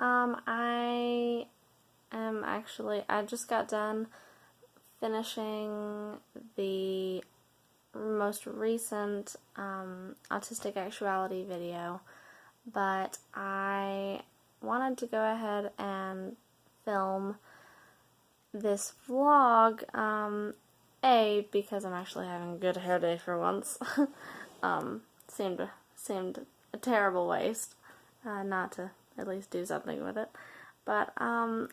I just got done finishing the most recent autistic actuality video, but I wanted to go ahead and film this vlog, because I'm actually having a good hair day for once. Seemed a terrible waste, not to at least do something with it. But after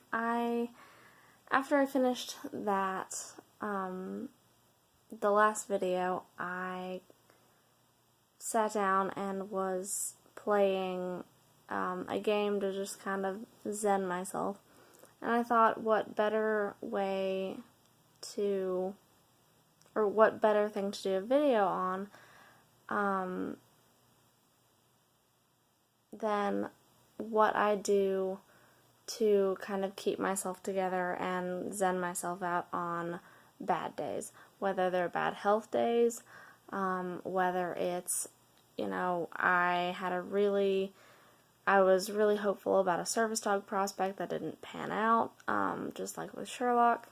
I finished that, the last video, I sat down and was playing a game to just kind of zen myself. And I thought, what better thing to do a video on than what I do to kind of keep myself together and zen myself out on bad days. Whether they're bad health days, whether it's, I was really hopeful about a service dog prospect that didn't pan out, just like with Sherlock,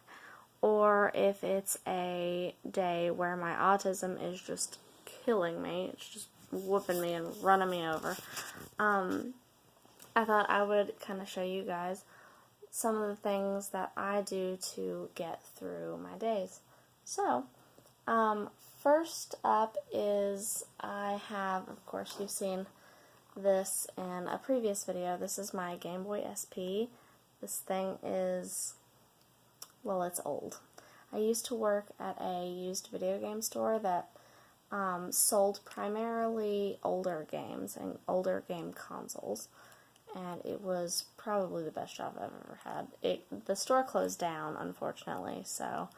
or if it's a day where my autism is just killing me, it's just whooping me and running me over. I thought I would kind of show you guys some of the things that I do to get through my days. So, first up is I have, of course, you've seen this in a previous video. This is my Game Boy SP. This thing is, well, it's old. I used to work at a used video game store that sold primarily older games and older game consoles, and it was probably the best job I've ever had. The store closed down, unfortunately, so,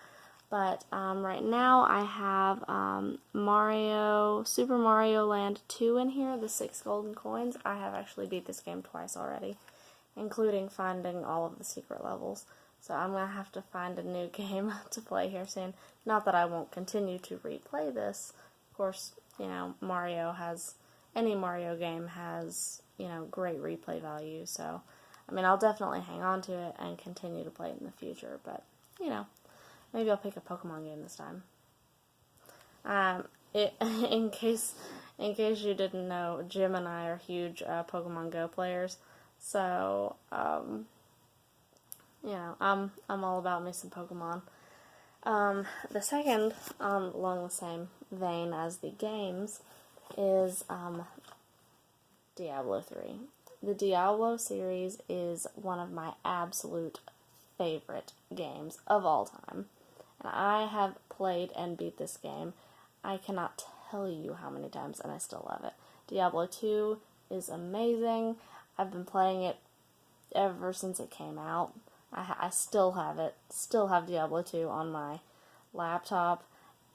but right now I have Super Mario Land 2 in here, the 6 golden coins. I have actually beat this game twice already, including finding all of the secret levels. So I'm going to have to find a new game to play here soon. Not that I won't continue to replay this. Of course, any Mario game has, great replay value. So, I'll definitely hang on to it and continue to play it in the future. But, maybe I'll pick a Pokemon game this time. In case you didn't know, Jim and I are huge Pokemon Go players. So, I'm all about me some Pokemon. The second, along the same vein as the games, is Diablo 3. The Diablo series is one of my absolute favorite games of all time. And I have played and beat this game, I cannot tell you how many times, and I still love it. Diablo 2 is amazing. I've been playing it ever since it came out. I still have it, still have Diablo 2 on my laptop,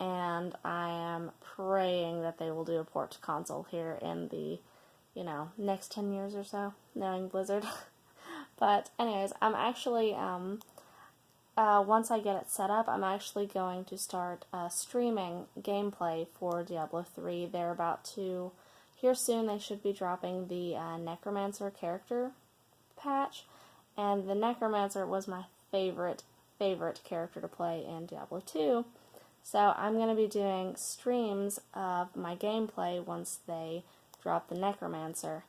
and I am praying that they will do a port to console here in the, next 10 years or so, knowing Blizzard. But anyways, I'm actually, once I get it set up, I'm actually going to start streaming gameplay for Diablo 3. They're about to, here soon, they should be dropping the Necromancer character patch. And the Necromancer was my favorite character to play in Diablo 2. So I'm going to be doing streams of my gameplay once they drop the Necromancer.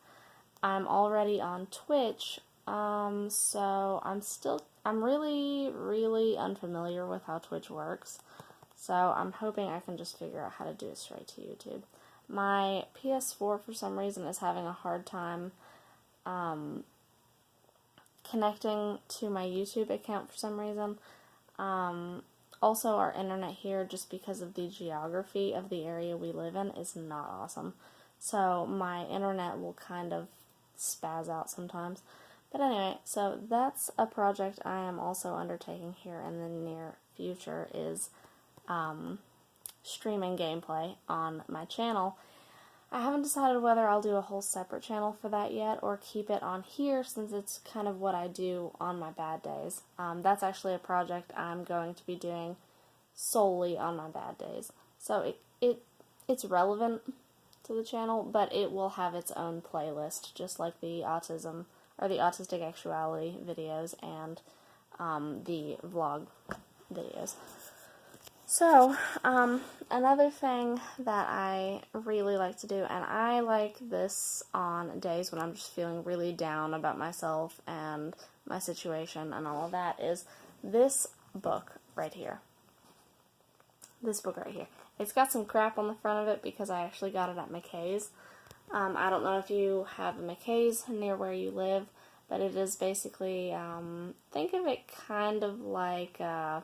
I'm already on Twitch, so I'm really unfamiliar with how Twitch works. So I'm hoping I can just figure out how to do it straight to YouTube. My PS4, for some reason, is having a hard time connecting to my YouTube account for some reason. Also, our internet here, just because of the geography of the area we live in, is not awesome. So my internet will kind of spaz out sometimes. But anyway, so that's a project I am also undertaking here in the near future, is streaming gameplay on my channel. I haven't decided whether I'll do a whole separate channel for that yet, or keep it on here, since it's kind of what I do on my bad days. That's actually a project I'm going to be doing solely on my bad days. So it's relevant to the channel, but it will have its own playlist, just like the autism or the autistic actuality videos and the vlog videos. So, another thing that I really like to do, and I like this on days when I'm just feeling really down about myself and my situation and all of that, is this book right here. This book right here. It's got some crap on the front of it because I actually got it at McKay's. I don't know if you have a McKay's near where you live, but it is basically, think of it kind of like, I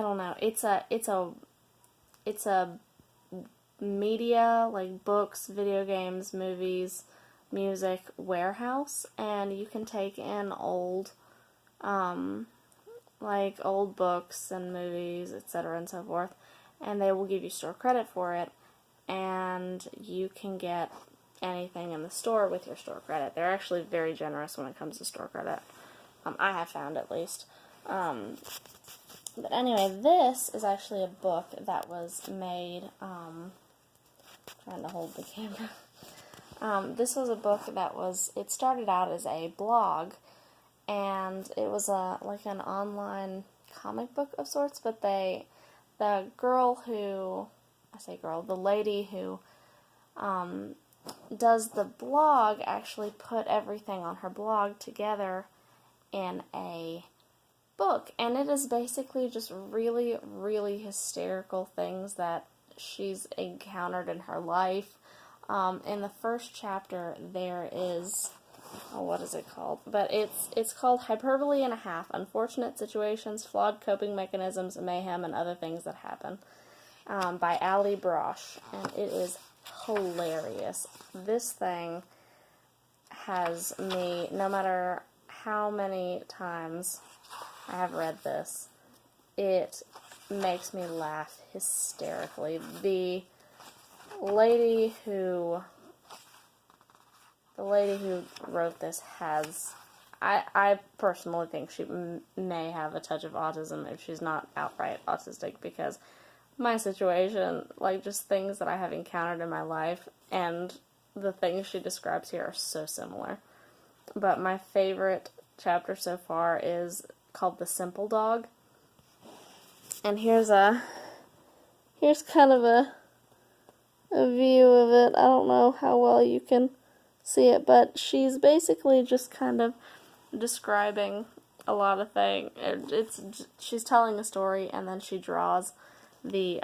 don't know, it's a media, like books, video games, movies, music warehouse, and you can take in old, like old books and movies, etc. and so forth, and they will give you store credit for it, and you can get anything in the store with your store credit. They're actually very generous when it comes to store credit. I have found, at least. But anyway, this is actually a book that was made, trying to hold the camera. This was a book that it started out as a blog, and it was like an online comic book of sorts, but the lady who does the blog actually put everything on her blog together in a book, and it is basically just really, really hysterical things that she's encountered in her life. In the first chapter, there is, what is it called? But it's called Hyperbole and a Half: Unfortunate Situations, Flawed Coping Mechanisms, Mayhem, and Other Things That Happen, by Ali Brosh, and it is hilarious. This thing has me, no matter how many times I have read this, it makes me laugh hysterically. The lady who wrote this has, I personally think she may have a touch of autism if she's not outright autistic, because my situation, like just things that I have encountered in my life, and the things she describes here are so similar. But my favorite chapter so far is called The Simple Dog. And here's kind of a view of it. I don't know how well you can see it, but she's basically just kind of describing a lot of things. She's telling a story, and then she draws the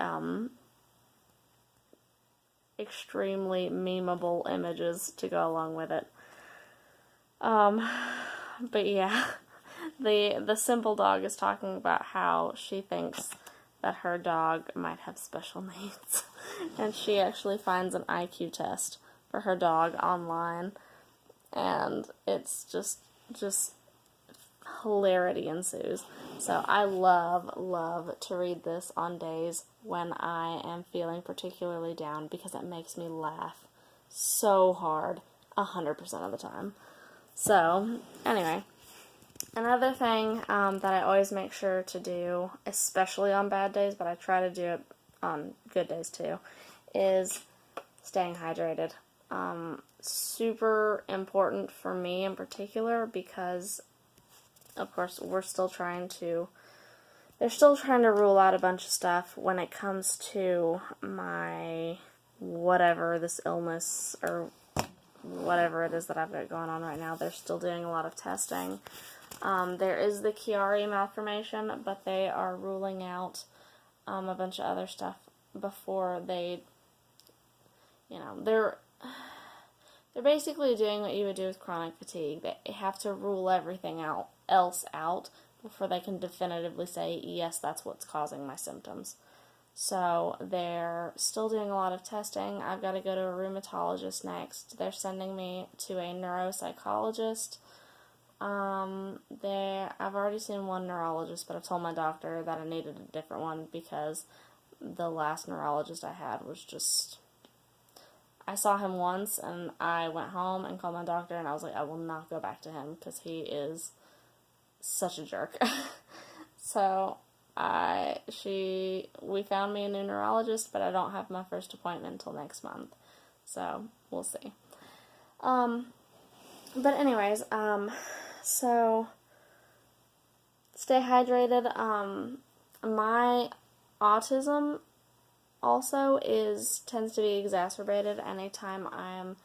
extremely memeable images to go along with it. But yeah, the Simple Dog is talking about how she thinks that her dog might have special needs, and she actually finds an IQ test for her dog online, and it's just hilarity ensues. So I love to read this on days when I am feeling particularly down, because it makes me laugh so hard 100% of the time. So, anyway, another thing that I always make sure to do, especially on bad days, but I try to do it on good days too, is staying hydrated. Super important for me in particular, because of course they're still trying to rule out a bunch of stuff when it comes to my whatever, this illness or whatever it is that I've got going on right now. They're still doing a lot of testing. There is the Chiari malformation, but they are ruling out a bunch of other stuff before they, they're basically doing what you would do with chronic fatigue. They have to rule everything else out before they can definitively say, yes, that's what's causing my symptoms. So they're still doing a lot of testing. I've got to go to a rheumatologist next. They're sending me to a neuropsychologist. I've already seen one neurologist, but I've told my doctor that I needed a different one, because the last neurologist I had was just, I saw him once and I went home and called my doctor, and I was like, I will not go back to him because he is such a jerk. So we found me a new neurologist, but I don't have my first appointment until next month. So we'll see. But anyways, so stay hydrated. My autism also tends to be exacerbated anytime I'm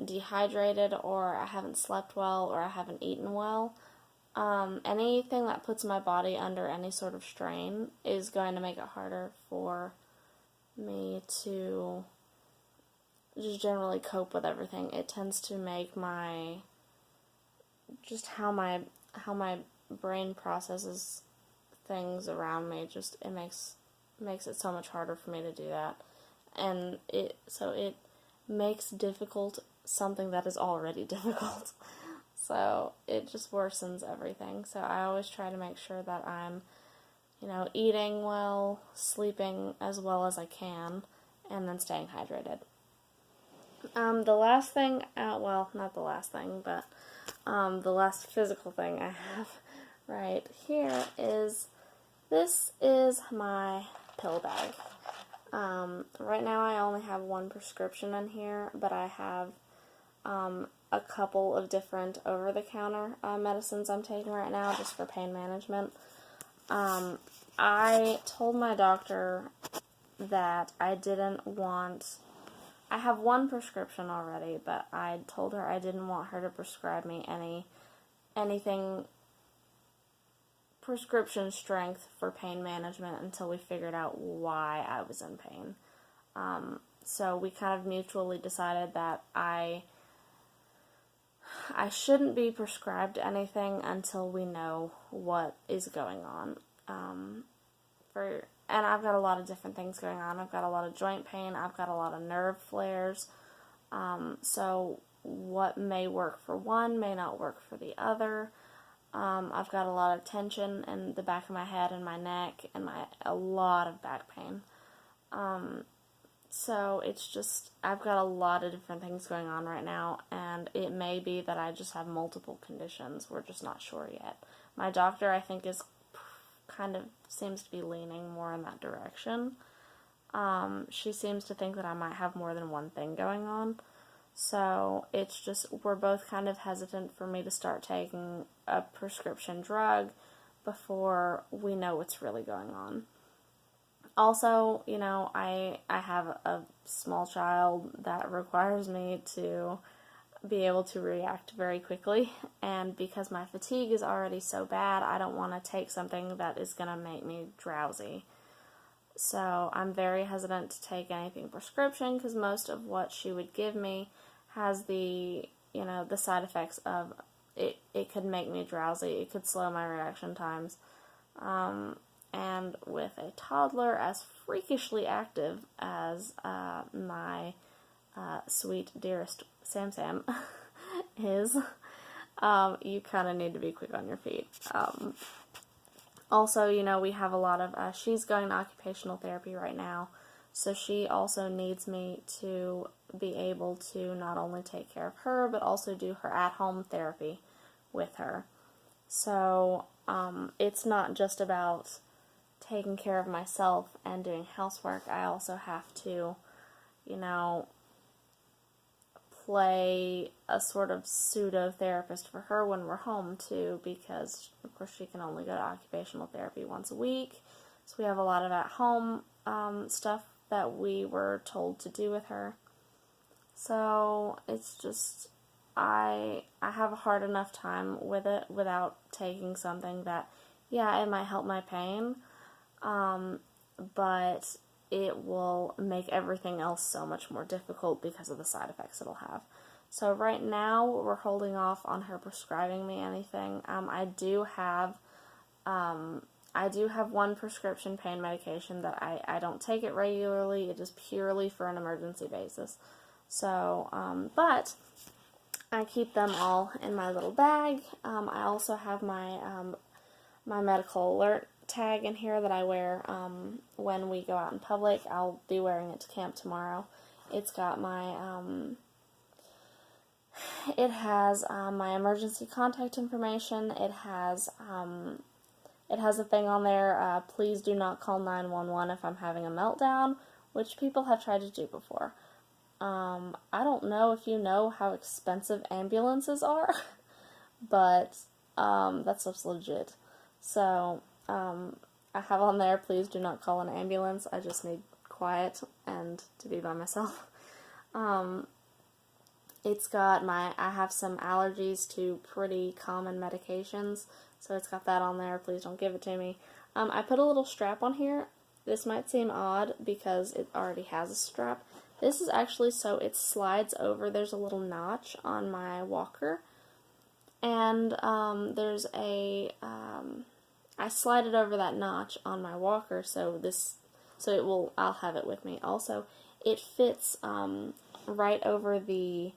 dehydrated, or I haven't slept well, or I haven't eaten well. Anything that puts my body under any sort of strain is going to make it harder for me to just generally cope with everything. It tends to make just how my brain processes things around me, just it makes it so much harder for me to do that. And it makes difficult something that is already difficult. So it just worsens everything. So I always try to make sure that I'm, eating well, sleeping as well as I can, and then staying hydrated. The last thing, well, not the last thing, but the last physical thing I have right here this is my pill bag. Right now I only have one prescription in here, but I have a couple of different over-the-counter medicines I'm taking right now just for pain management. I told my doctor that I have one prescription already, but I told her I didn't want her to prescribe me anything prescription strength for pain management until we figured out why I was in pain. So we kind of mutually decided that I shouldn't be prescribed anything until we know what is going on. And I've got a lot of different things going on. I've got a lot of joint pain. I've got a lot of nerve flares. So what may work for one may not work for the other. I've got a lot of tension in the back of my head and my neck and a lot of back pain. So it's just, I've got a lot of different things going on right now, and it may be that I just have multiple conditions. We're just not sure yet. My doctor, I think, seems to be leaning more in that direction. She seems to think that I might have more than one thing going on. So it's just, we're both kind of hesitant for me to start taking a prescription drug before we know what's really going on. Also, I have a small child that requires me to be able to react very quickly, and because my fatigue is already so bad, I don't want to take something that is going to make me drowsy. So I'm very hesitant to take anything prescription, because most of what she would give me has the side effects of it could make me drowsy, it could slow my reaction times. And with a toddler as freakishly active as my sweet, dearest Sam is, you kind of need to be quick on your feet. Also, we have a lot of, she's going to occupational therapy right now, so she also needs me to be able to not only take care of her, but also do her at-home therapy with her. So, it's not just about taking care of myself and doing housework. I also have to, play a sort of pseudo-therapist for her when we're home, too, because, of course, she can only go to occupational therapy once a week. So we have a lot of at-home stuff that we were told to do with her. So it's just, I have a hard enough time with it without taking something that, yeah, it might help my pain, but it will make everything else so much more difficult because of the side effects it'll have. So right now, we're holding off on her prescribing me anything. I do have one prescription pain medication that I don't take it regularly. It is purely for an emergency basis. So, but I keep them all in my little bag. I also have my my medical alert tag in here that I wear when we go out in public. I'll be wearing it to camp tomorrow. It's got my it has my emergency contact information. It has a thing on there, please do not call 911 if I'm having a meltdown, which people have tried to do before. I don't know if you know how expensive ambulances are, but that stuff's legit. So I have on there, please do not call an ambulance. I just need quiet and to be by myself. It's got I have some allergies to pretty common medications, so it's got that on there. Please don't give it to me. I put a little strap on here. This might seem odd because it already has a strap. This is actually so it slides over. There's a little notch on my walker, and there's a I slide it over that notch on my walker, so it will. I'll have it with me. Also, it fits right over the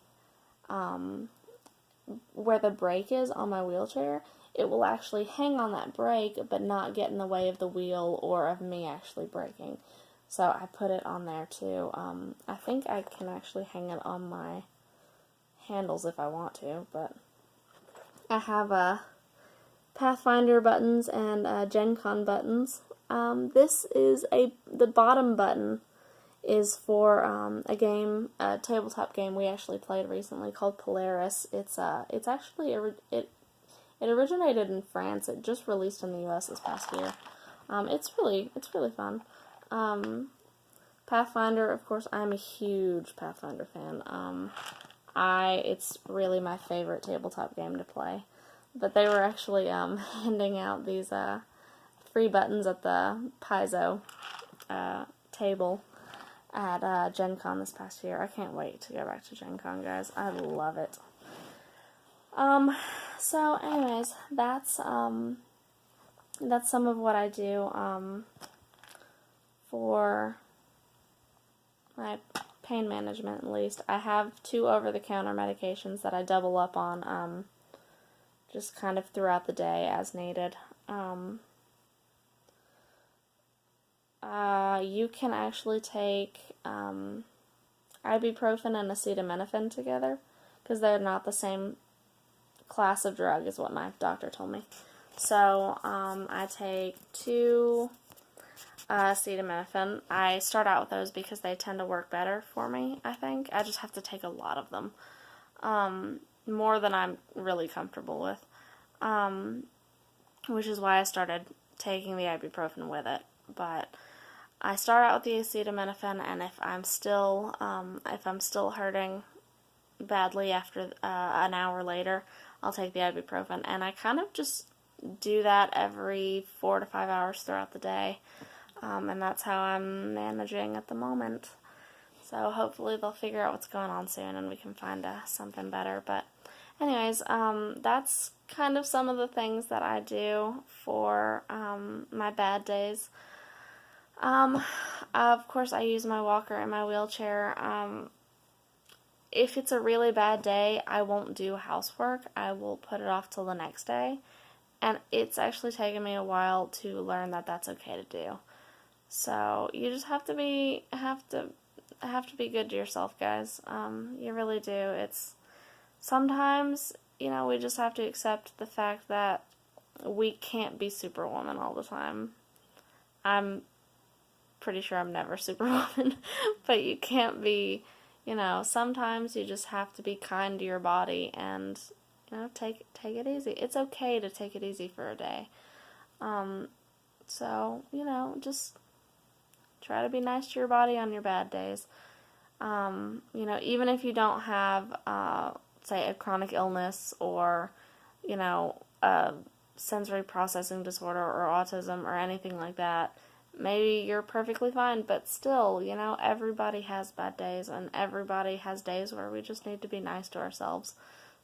where the brake is on my wheelchair. It will actually hang on that brake, but not get in the way of the wheel or of me actually braking. So I put it on there too. I think I can actually hang it on my handles if I want to, but I have Pathfinder buttons and Gen Con buttons. This is the bottom button is for a tabletop game we actually played recently called Polaris. It's actually it originated in France. It just released in the U.S. this past year. It's really fun. Pathfinder, of course, I'm a huge Pathfinder fan. It's really my favorite tabletop game to play. But they were actually handing out these free buttons at the Paizo table at Gen Con this past year. I can't wait to go back to Gen Con, guys. I love it. So anyways, that's some of what I do for my pain management, at least. I have 2 over-the-counter medications that I double up on just kind of throughout the day as needed. You can actually take ibuprofen and acetaminophen together because they're not the same class of drug is what my doctor told me. So I take 2 acetaminophen. I start out with those because they tend to work better for me, I think. I just have to take a lot of them. More than I'm really comfortable with. Which is why I started taking the ibuprofen with it. But I start out with the acetaminophen, and if I'm still hurting badly after an hour later, I'll take the ibuprofen, and I kind of just do that every 4 to 5 hours throughout the day, and that's how I'm managing at the moment. So hopefully they'll figure out what's going on soon, and we can find something better. But anyways, that's kind of some of the things that I do for my bad days. Of course, I use my walker and my wheelchair. If it's a really bad day, I won't do housework. I will put it off till the next day. And it's actually taken me a while to learn that that's okay to do. So you just have to be good to yourself, guys. You really do. It's sometimes, we just have to accept the fact that we can't be Superwoman all the time. I'm pretty sure I'm never Superwoman, but you can't be, sometimes you just have to be kind to your body and, take it easy. It's okay to take it easy for a day. So, just try to be nice to your body on your bad days. Even if you don't have, say, a chronic illness or, a sensory processing disorder or autism or anything like that, maybe you're perfectly fine, but still, everybody has bad days, and everybody has days where we just need to be nice to ourselves.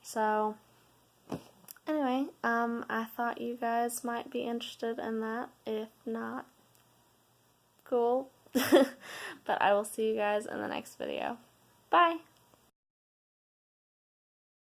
So, anyway, I thought you guys might be interested in that. If not, cool. But I will see you guys in the next video. Bye!